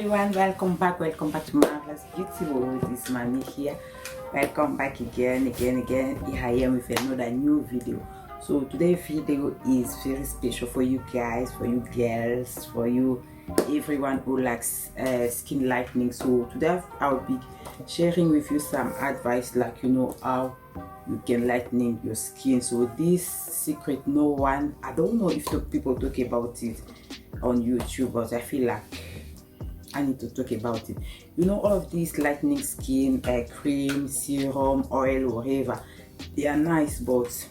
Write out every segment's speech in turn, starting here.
everyone, welcome back to Marvelous Beautiful. This is Mommy here. Welcome back again. Here I am with another new video. So today's video is very special for you guys, for you girls, for you everyone who likes skin lightening. So today I'll be sharing with you some advice, like how you can lighten your skin. So this secret, no one, I don't know if the people talk about it on YouTube, but I feel like I need to talk about it. All of these lightening skin cream, serum, oil, whatever, they are nice, but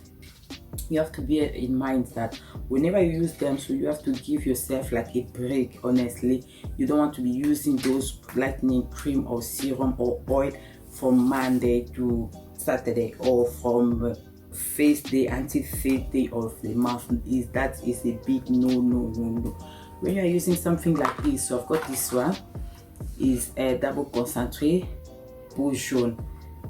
you have to bear in mind that whenever you use them, so you have to give yourself like a break. Honestly, you don't want to be using those lightening cream or serum or oil from Monday to Saturday, or from face day until face day of the month. That is a big no. When you are using something like this, so I've got this one, is a double concentrate peau jaune.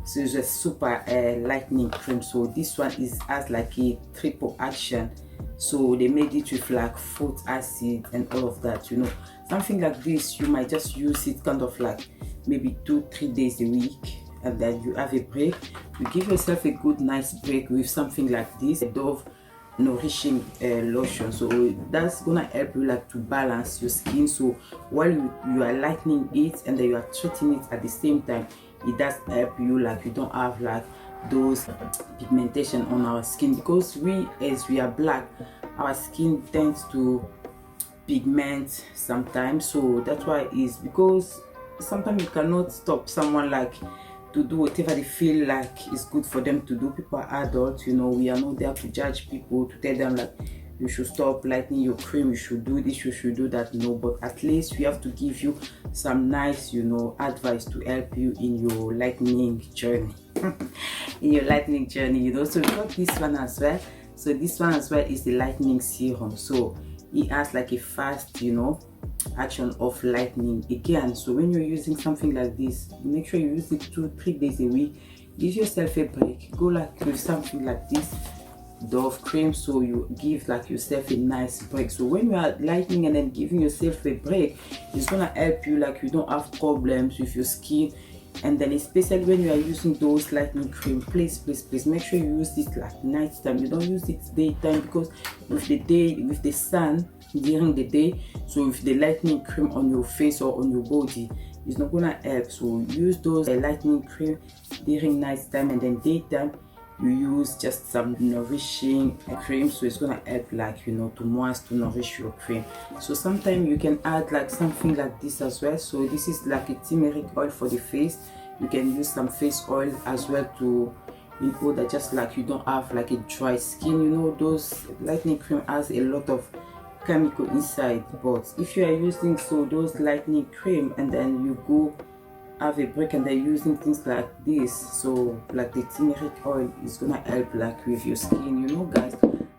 So it's a super lightening cream. So this one has like a triple action. So they made it with like foot acid and all of that. Something like this, you might just use it kind of like maybe 2-3 days a week, and then you have a break. You give yourself a good nice break with something like this, a Dove nourishing lotion. So that's gonna help you like to balance your skin. So while you are lightening it and then you are treating it at the same time, it does help you like you don't have like those pigmentation on our skin, because as we are black, our skin tends to pigment sometimes. So that's why it's because sometimes you cannot stop someone like to do whatever they feel like is good for them to do. People are adults, we are not there to judge people, to tell them like you should stop lightening your cream, you should do this, you should do that. No, but at least we have to give you some nice advice to help you in your lightening journey. So we got this one as well. So this one as well is the lightening serum. So it has like a fast action of lightening again. So when you're using something like this, make sure you use it 2-3 days a week. Give yourself a break. Go like with something like this Dove cream, so you give like yourself a nice break. So when you are lightening and then giving yourself a break, it's gonna help you like you don't have problems with your skin. And then especially when you are using those lightening cream, please make sure you use it like night time. You don't use it daytime, because with the sun during the day, so with the lightening cream on your face or on your body, it's not gonna help. So use those lightening cream during night time, and then daytime you use just some nourishing cream. So it's gonna help like to nourish your cream. So sometimes you can add like something like this as well. So this is like a turmeric oil for the face. You can use some face oil as well to that just like you don't have like a dry skin. Those lightening cream has a lot of chemical inside, but if you are using those lightening cream and then you go have a break and then using things like this, so like the turmeric oil, is gonna help like with your skin. Guys,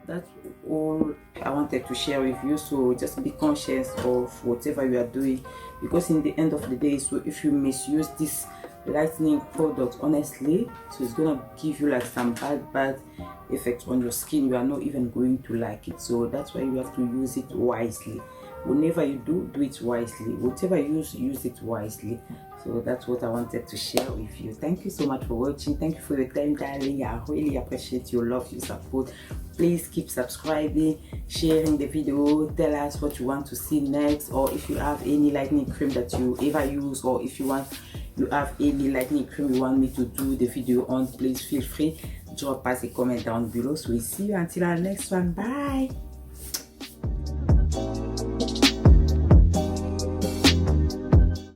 that's all I wanted to share with you. So just be conscious of whatever you are doing, because in the end of the day, so if you misuse this lightening product, honestly, so it's gonna give you like some bad effects on your skin. You are not even going to like it. So that's why you have to use it wisely. Whenever you do it wisely. Whatever you use it wisely. So that's what I wanted to share with you. Thank you so much for watching. Thank you for your time, darling. I really appreciate your love, your support. Please keep subscribing, sharing the video. Tell us what you want to see next, or if you have any lightening cream that you ever use, or if you have any lightening cream you want me to do the video on, please feel free, drop us a comment down below. So we see you until our next one. Bye.